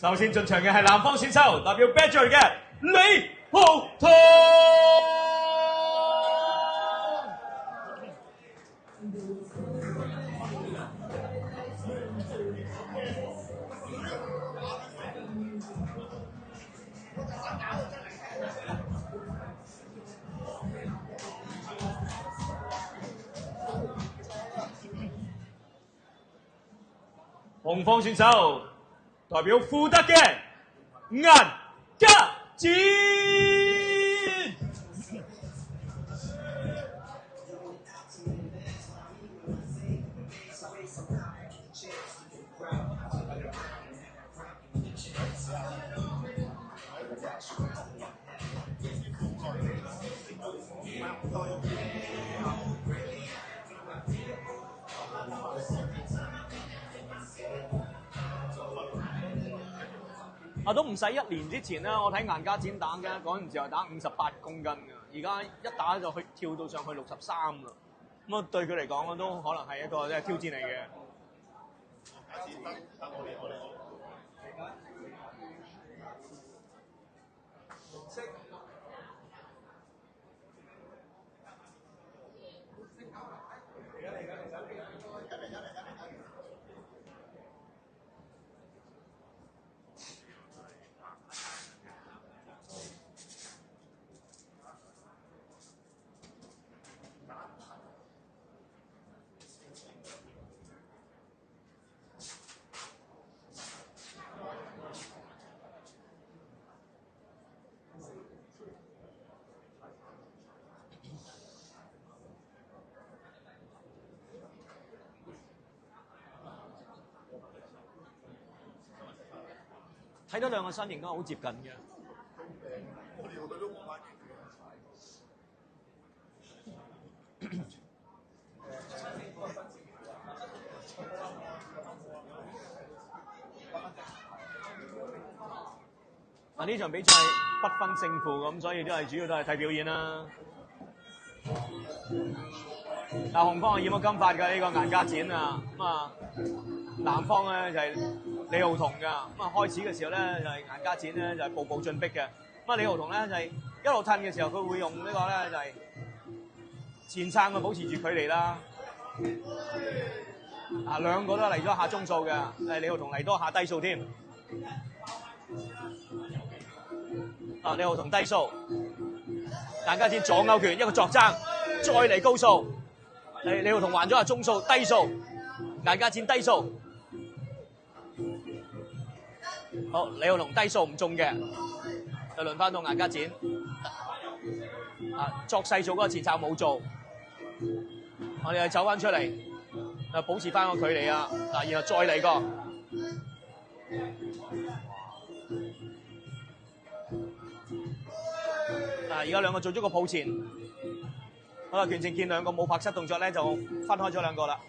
首先進場嘅係南方選手，代表 Badger 嘅李浩棠。紅方選手代表富德嘅顏家展。都唔使1年之前啦，我睇顏家展打嘅嗰陣時候打58公斤嘅，而家一打就跳到上去63啦。咁啊，對佢嚟講都可能係一個挑戰嚟嘅。睇到兩個身形都好接近嘅。嗱，呢場比賽不分勝負咁，所以主要都係睇表演啦。紅方係染咗金髮嘅呢個顏家展啊，咁啊藍方咧就係李浩棠㗎。咁啊開始嘅時候咧就係顏家展咧就係步步進逼嘅。咁啊李浩棠咧就係一路褪嘅時候，佢會用呢個咧就係前撐去保持住距離啦。兩個都嚟咗下中數嘅，李浩棠嚟多下低數添。李浩棠低數，顏家展左勾拳一個作爭，再嚟高數。李浩棠還咗下中數低數，顏家展低數。好，李浩棠低數唔中嘅，就輪翻到顏家展。作細數嗰個前撐冇做，我哋走翻出嚟，保持翻個距離啊！然後再嚟個。而家兩個做咗個抱前，好啦，拳正見兩個冇拍膝動作咧，就分開咗兩個啦。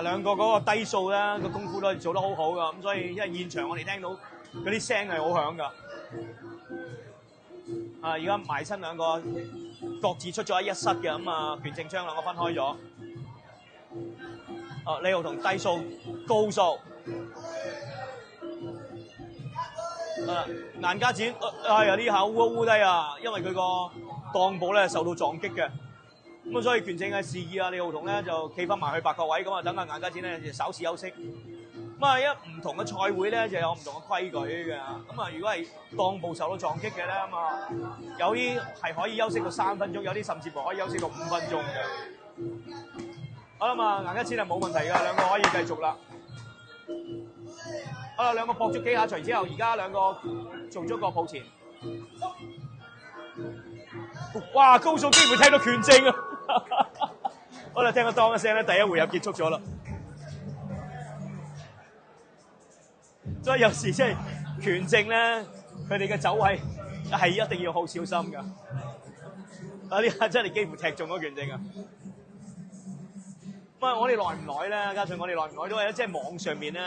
兩個嗰個低數咧個功夫都做得好好噶，咁所以因為現場我哋聽到嗰啲聲係好響噶。而家埋身兩個各自出咗一失嘅，咁啊拳正槍兩個分開咗。李浩棠低數高數，顏家展有啲下烏低啊，因為佢個襠部咧受到撞擊嘅，咁所以拳正嘅示意李浩棠咧就企翻埋去8個位，咁啊等下顏家展咧就稍事休息。咁一唔同嘅賽會咧就有唔同嘅規矩嘅，咁啊如果係襠部受到撞擊嘅咧，咁啊有啲係可以休息到3分鐘，有啲甚至乎可以休息到5分鐘嘅。好啦嘛，顏家展係冇問題㗎，兩個可以繼續啦。好啦，兩個搏咗幾下錘之後，而家兩個做咗個抱前。哇，高數幾乎聽到拳正啊！好啦，聽到當一聲咧，第一回合結束咗啦。所以有時即係拳正咧，佢哋嘅走位係一定要好小心㗎。呢下真係幾乎踢中咗拳正啊！我哋耐唔耐咧？加上我哋耐唔耐都係即係網上面咧，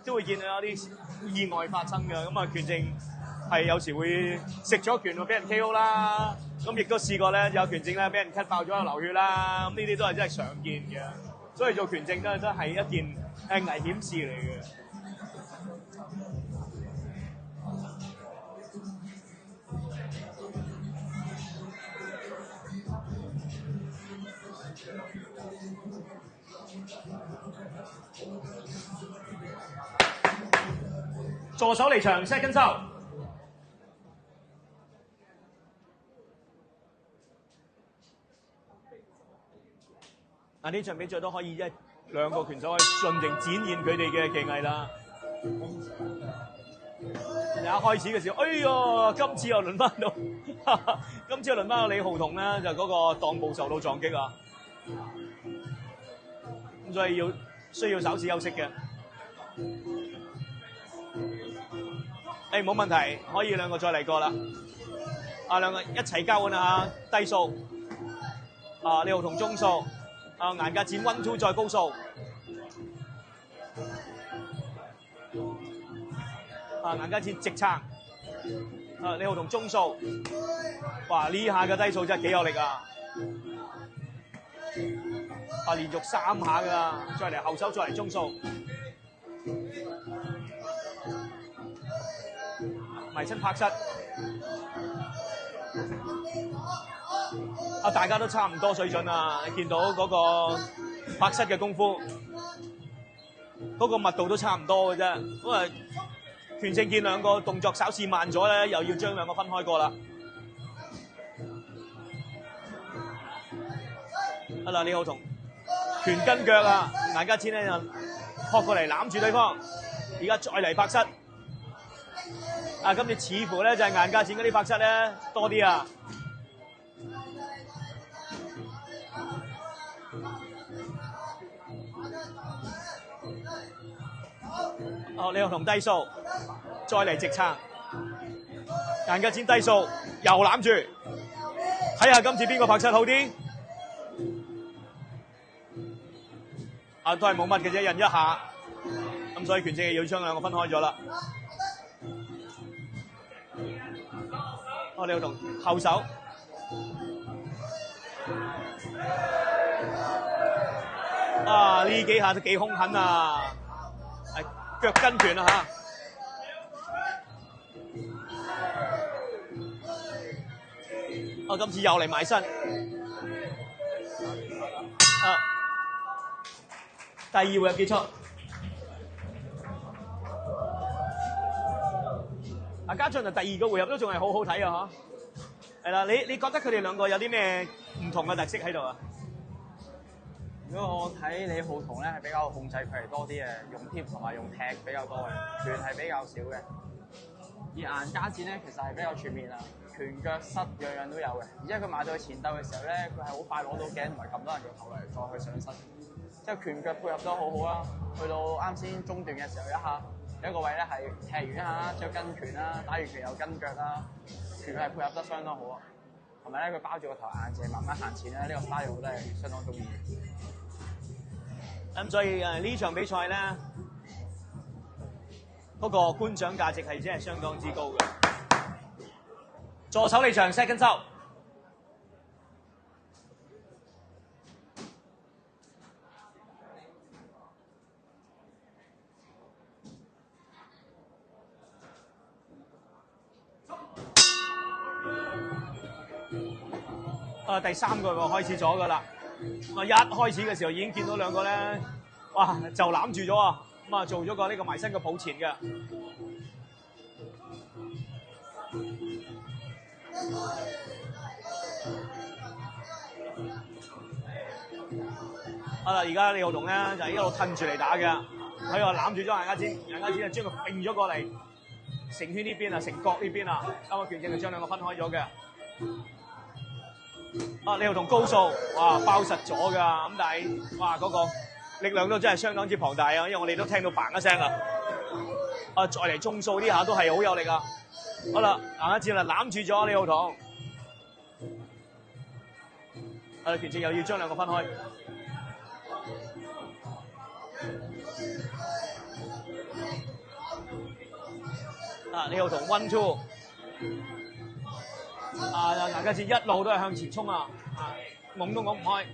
都會見到有啲意外發生嘅。咁拳正係有時會食咗拳會俾人 KO 啦，咁亦都試過咧，有拳證咧俾人 cut 爆咗流血啦，咁呢啲都係真係常見嘅。所以做拳證真係一件危險事嚟嘅。助手離場 ，second 收。呢場比賽都可以兩個拳手去盡情展現佢哋嘅技藝啦。一開始嘅時候，哎呀，今次又輪翻到，今次又輪翻到李浩彤咧，就嗰個襠部受到撞擊啊！咁所以需要稍事休息嘅。冇問題，可以兩個再嚟過啦。兩個一齊交換下低數。李浩彤中數。顏格戰 1 2再高數。顏格戰直撐。李浩彤中數。哇！呢下嘅低數真係幾有力啊！連續3下㗎，再嚟後手，再嚟中數。迷親拍膝。大家都差唔多水準啊！你見到嗰個拍膝嘅功夫，嗰個密度都差唔多嘅啫。咁啊，拳證見兩個動作稍事慢咗咧，又要將兩個分開過啦。嗱，李浩彤拳跟腳啊，顏格戰咧就撲過嚟攬住對方，而家再嚟拍膝。今次似乎咧就係顏格戰嗰啲拍膝咧多啲啊！李浩彤低數，再嚟直撐，顏格戰低數，又攬住，睇下今次邊個拍膝好啲？都係冇乜嘅啫，印一下，咁所以拳證要將兩個分開咗啦。李浩彤後手，呢幾下都幾兇狠啊！腳跟拳啊嚇！今次又嚟埋身。第二回合結束。家俊就第二個回合都仲係好好睇啊！嚇，係啦，你覺得佢哋兩個有啲咩唔同嘅特色喺度啊？如果我睇李浩彤咧，係比較控制佢係多啲嘅，用貼同埋用踢比較多嘅，拳係比較少嘅。而顏格戰咧，其實係比較全面啦，拳腳膝樣樣都有嘅。而且佢買到去前鬥嘅時候咧，佢係好快攞到頸，唔係咁多人嘅頭嚟再去上膝。即係拳腳配合得好好啦。去到啱先中段嘅時候，有一個位咧係踢完一下啦，之後跟拳啦，打完拳又跟腳啦，拳係配合得相當好啊。同埋咧，佢包住個頭硬淨，慢慢行前咧，呢個 style 我都係相當中意。咁所以呢場比賽咧，嗰個觀賞價值係真係相當之高嘅。助手離場 ，second 收。第3個開始咗㗎啦。一開始嘅時候已經見到兩個咧，哇就攬住咗啊！做咗個呢個埋身嘅抱前嘅。而家李浩彤咧就一路褪住嚟打嘅，佢話攬住咗顏格戰，顏格戰就將佢揈咗過嚟，成圈呢邊啊，成角呢邊啊，拳證就將兩個分開咗嘅。李浩彤高數，哇包實咗㗎，咁但係哇嗰個力量都真係相當之龐大啊！因為我哋都聽到嘭一聲啊！再嚟中數呢下都係好有力啊！好啦，顏格戰啦攬住咗李浩彤，拳證又要將兩個分開。李浩彤 1 2。牙家戰一路都係向前衝啊！拱都拱唔開。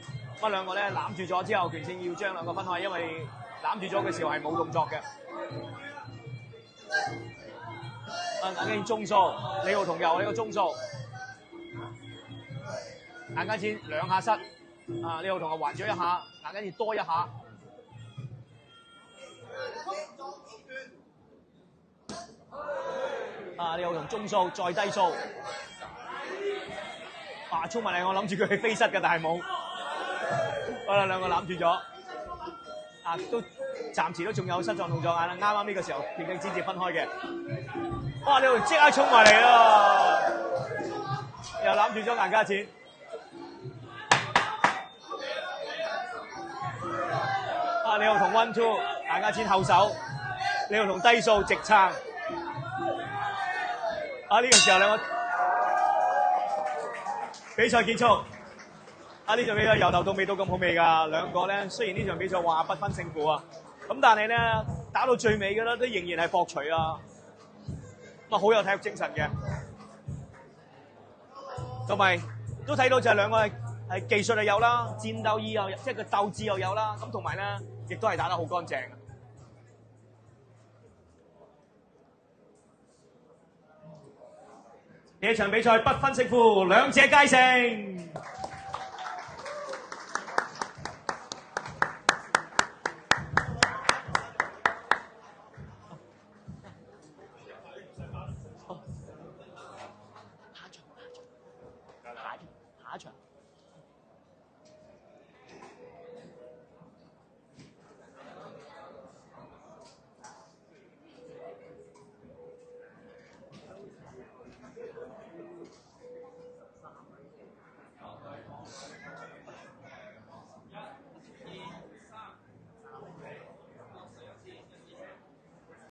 咁兩個咧攬住咗之後，權勝要將兩個分開，因為攬住咗嘅時候係冇動作嘅。牙家戰中數，李浩彤又呢個中數。牙家戰兩下失，李浩彤又還咗一下，牙家戰多一下。李浩彤中數再低數。衝埋嚟，我諗住佢係飛失嘅，但係冇。好啦，兩個攬住咗，都暫時都仲有失狀動作啊！啱啱呢個時候，權勝先至分開嘅。哇！李浩彤即刻衝埋嚟啦，又攬住咗牙家戰。李浩彤 1-2，牙家戰後手，李浩彤低數直撐。呢個時候兩個比賽結束。呢場比賽由頭到尾都咁好味㗎，兩個咧雖然呢場比賽話不分勝負啊，咁但係咧打到最尾嘅咧都仍然係博取啊，好有體育精神嘅，同埋都睇到就係兩個係技術又有啦，戰鬥意又即係個鬥志又有啦，咁同埋咧亦都係打得好乾淨。呢場比賽不分勝負，兩者皆勝。